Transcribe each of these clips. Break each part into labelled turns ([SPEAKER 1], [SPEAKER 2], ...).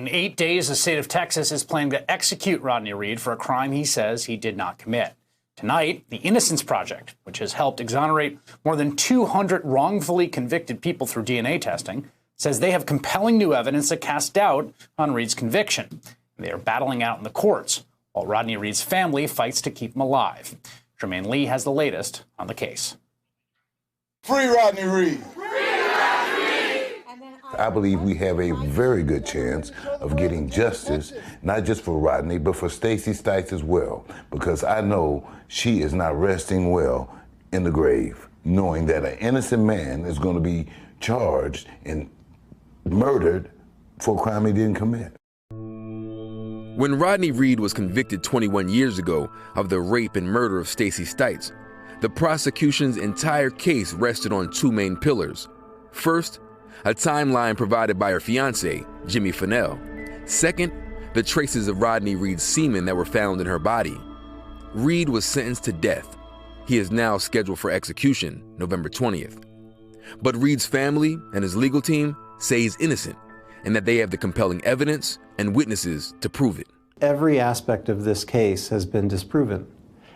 [SPEAKER 1] In 8 days, the state of Texas is planning to execute Rodney Reed for a crime he says he did not commit. Tonight, the Innocence Project, which has helped exonerate more than 200 wrongfully convicted people through DNA testing, says they have compelling new evidence that casts doubt on Reed's conviction. They are battling out in the courts, while Rodney Reed's family fights to keep him alive. Jermaine Lee has the latest on the case.
[SPEAKER 2] Free Rodney Reed!
[SPEAKER 3] I believe we have a very good chance of getting justice, not just for Rodney, but for Stacey Stites as well, because I know she is not resting well in the grave, knowing that an innocent man is going to be charged and murdered for a crime he didn't commit.
[SPEAKER 4] When Rodney Reed was convicted 21 years ago of the rape and murder of Stacey Stites, the prosecution's entire case rested on two main pillars. First, a timeline provided by her fiancé, Jimmy Finnell. Second, the traces of Rodney Reed's semen that were found in her body. Reed was sentenced to death. He is now scheduled for execution November 20th. But Reed's family and his legal team say he's innocent and that they have the compelling evidence and witnesses to prove it.
[SPEAKER 5] Every aspect of this case has been disproven,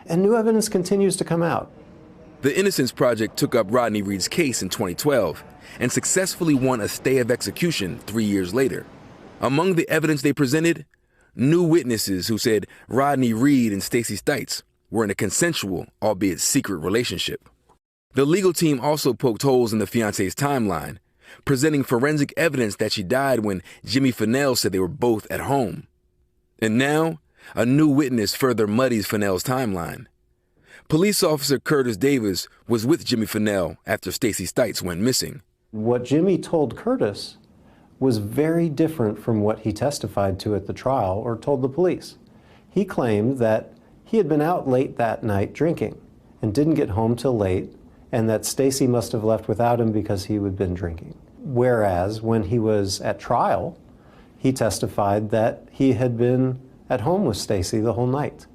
[SPEAKER 5] and new evidence continues to come out.
[SPEAKER 4] The Innocence Project took up Rodney Reed's case in 2012 and successfully won a stay of execution 3 years later. Among the evidence they presented, new witnesses who said Rodney Reed and Stacey Stites were in a consensual, albeit secret, relationship. The legal team also poked holes in the fiancé's timeline, presenting forensic evidence that she died when Jimmy Finnell said they were both at home. And now, a new witness further muddies Finnell's timeline. Police officer Curtis Davis was with Jimmy Finnell after Stacey Stites went missing.
[SPEAKER 5] What Jimmy told Curtis was very different from what he testified to at the trial or told the police. He claimed that he had been out late that night drinking and didn't get home till late, and that Stacey must have left without him because he had been drinking. Whereas when he was at trial, he testified that he had been at home with Stacey the whole night.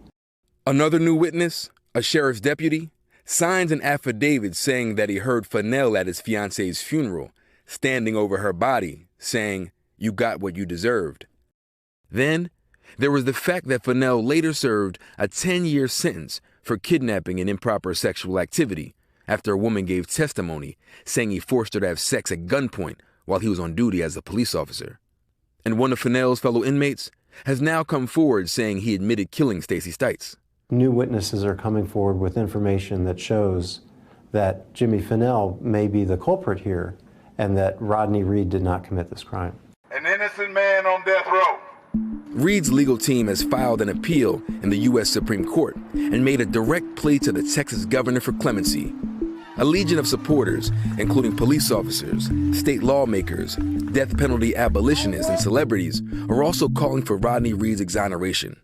[SPEAKER 4] Another new witness, a sheriff's deputy, signs an affidavit saying that he heard Finnell at his fiancée's funeral, standing over her body, saying, "You got what you deserved." Then, there was the fact that Finnell later served a 10-year sentence for kidnapping and improper sexual activity after a woman gave testimony saying he forced her to have sex at gunpoint while he was on duty as a police officer. And one of Finnell's fellow inmates has now come forward saying he admitted killing Stacey Stites.
[SPEAKER 5] New witnesses are coming forward with information that shows that Jimmy Finnell may be the culprit here and that Rodney Reed did not commit this crime.
[SPEAKER 2] An innocent man on death row.
[SPEAKER 4] Reed's legal team has filed an appeal in the U.S. Supreme Court and made a direct plea to the Texas governor for clemency. A legion of supporters, including police officers, state lawmakers, death penalty abolitionists, and celebrities, are also calling for Rodney Reed's exoneration.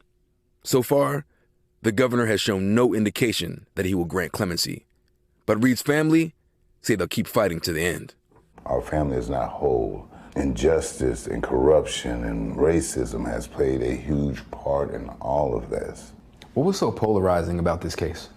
[SPEAKER 4] So far, the governor has shown no indication that he will grant clemency. But Reed's family say they'll keep fighting to the end.
[SPEAKER 3] Our family is not whole. Injustice and corruption and racism has played a huge part in all of this.
[SPEAKER 6] What was so polarizing about this case?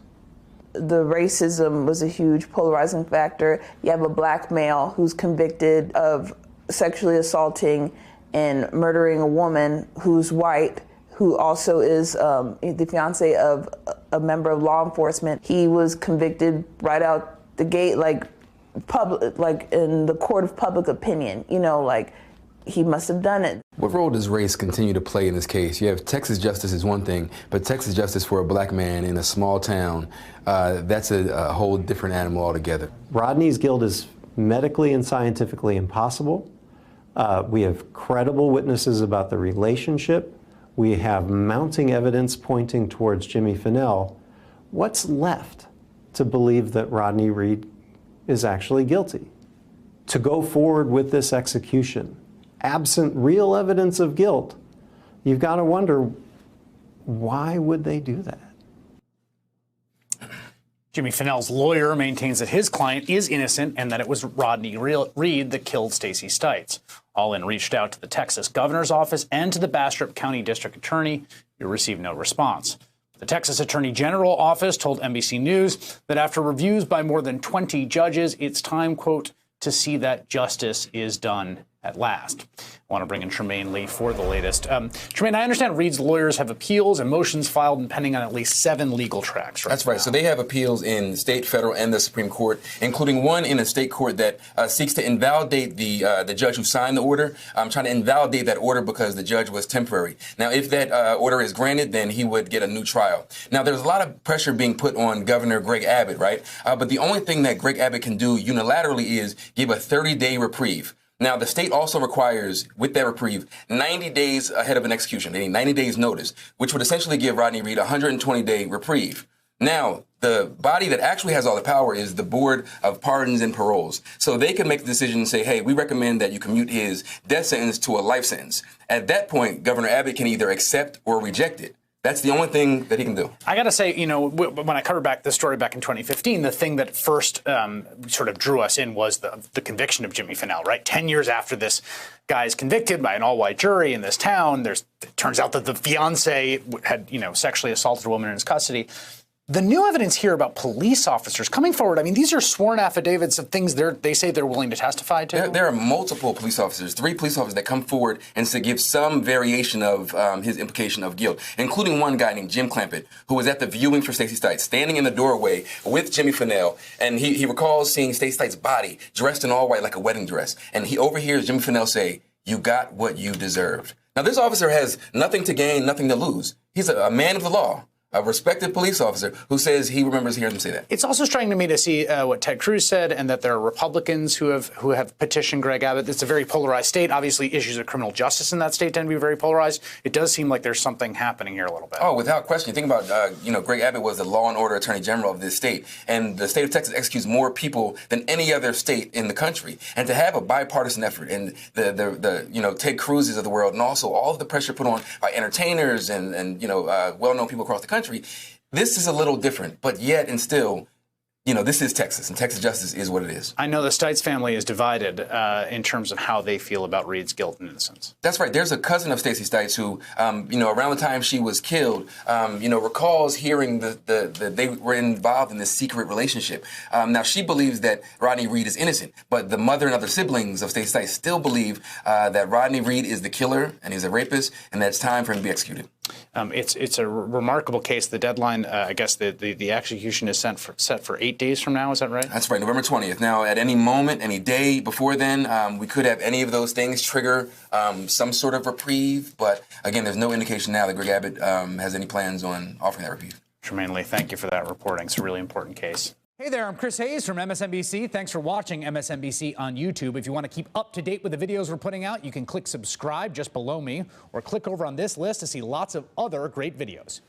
[SPEAKER 7] The racism was a huge polarizing factor. You have a black male who's convicted of sexually assaulting and murdering a woman who's white, who also is the fiance of a member of law enforcement. He was convicted right out the gate, like in the court of public opinion, he must have done it.
[SPEAKER 6] What role does race continue to play in this case? You have Texas justice is one thing, but Texas justice for a black man in a small town, that's a whole different animal altogether.
[SPEAKER 5] Rodney's guilt is medically and scientifically impossible. We have credible witnesses about the relationship. We have mounting evidence pointing towards Jimmy Finnell. What's left to believe that Rodney Reed is actually guilty? To go forward with this execution, absent real evidence of guilt, you've got to wonder, why would they do that?
[SPEAKER 1] Jimmy Finnell's lawyer maintains that his client is innocent and that it was Rodney Reed that killed Stacey Stites. All In reached out to the Texas governor's office and to the Bastrop County District Attorney, who received no response. The Texas Attorney General office told NBC News that after reviews by more than 20 judges, it's time, quote, to see that justice is done at last. I want to bring in Trymaine Lee for the latest. Trymaine, I understand Reade's lawyers have appeals and motions filed and pending on at least 7 legal tracks.
[SPEAKER 4] That's right.
[SPEAKER 1] Now.
[SPEAKER 4] So they have appeals in state, federal, and the Supreme Court, including one in a state court that seeks to invalidate the judge who signed the order. Trying to invalidate that order because the judge was temporary. Now, if that order is granted, then he would get a new trial. Now, there's a lot of pressure being put on Governor Greg Abbott, right? But the only thing that Greg Abbott can do unilaterally is give a 30-day reprieve. Now, the state also requires, with that reprieve, 90 days ahead of an execution. They need 90 days notice, which would essentially give Rodney Reed a 120-day reprieve. Now, the body that actually has all the power is the Board of Pardons and Paroles. So they can make the decision and say, hey, we recommend that you commute his death sentence to a life sentence. At that point, Governor Abbott can either accept or reject it. That's the only thing that he can do.
[SPEAKER 1] I got to say, you know, when I covered back the story back in 2015, the thing that first sort of drew us in was the conviction of Jimmy Finnell, right? 10 years after this guy is convicted by an all-white jury in this town, it turns out that the fiance had, you know, sexually assaulted a woman in his custody. The new evidence here about police officers coming forward, I mean, these are sworn affidavits of things they say they're willing to testify to.
[SPEAKER 4] There are multiple police officers, 3 police officers that come forward and to give some variation of his implication of guilt, including one guy named Jim Clampett, who was at the viewing for Stacey Stites, standing in the doorway with Jimmy Finnell, and he recalls seeing Stacey Stites' body dressed in all white like a wedding dress, and he overhears Jimmy Finnell say, "You got what you deserved." Now, this officer has nothing to gain, nothing to lose. He's a man of the law. A respected police officer who says he remembers hearing them say that.
[SPEAKER 1] It's also striking to me to see what Ted Cruz said, and that there are Republicans who have petitioned Greg Abbott. It's a very polarized state. Obviously, issues of criminal justice in that state tend to be very polarized. It does seem like there's something happening here a little bit.
[SPEAKER 4] Oh, without question. You think about, Greg Abbott was the law and order attorney general of this state, and the state of Texas executes more people than any other state in the country. And to have a bipartisan effort, and the Ted Cruz's of the world, and also all of the pressure put on by entertainers and well-known people across the country. This is a little different, but yet and still, this is Texas, and Texas justice is what it is.
[SPEAKER 1] I know the Stites family is divided in terms of how they feel about Reade's guilt and innocence.
[SPEAKER 4] That's right. There's a cousin of Stacey Stites who, around the time she was killed, recalls hearing that they were involved in this secret relationship. Now, she believes that Rodney Reed is innocent, but the mother and other siblings of Stacey Stites still believe that Rodney Reed is the killer and he's a rapist, and that it's time for him to be executed.
[SPEAKER 1] It's a remarkable case. The deadline, I guess, the execution is set for 8 days from now. Is that right?
[SPEAKER 4] That's right, November 20th. Now, at any moment, any day before then, we could have any of those things trigger some sort of reprieve. But again, there's no indication now that Greg Abbott has any plans on offering that reprieve.
[SPEAKER 1] Trymaine Lee, thank you for that reporting. It's a really important case. Hey there, I'm Chris Hayes from MSNBC. Thanks for watching MSNBC on YouTube. If you want to keep up to date with the videos we're putting out, you can click subscribe just below me, or click over on this list to see lots of other great videos.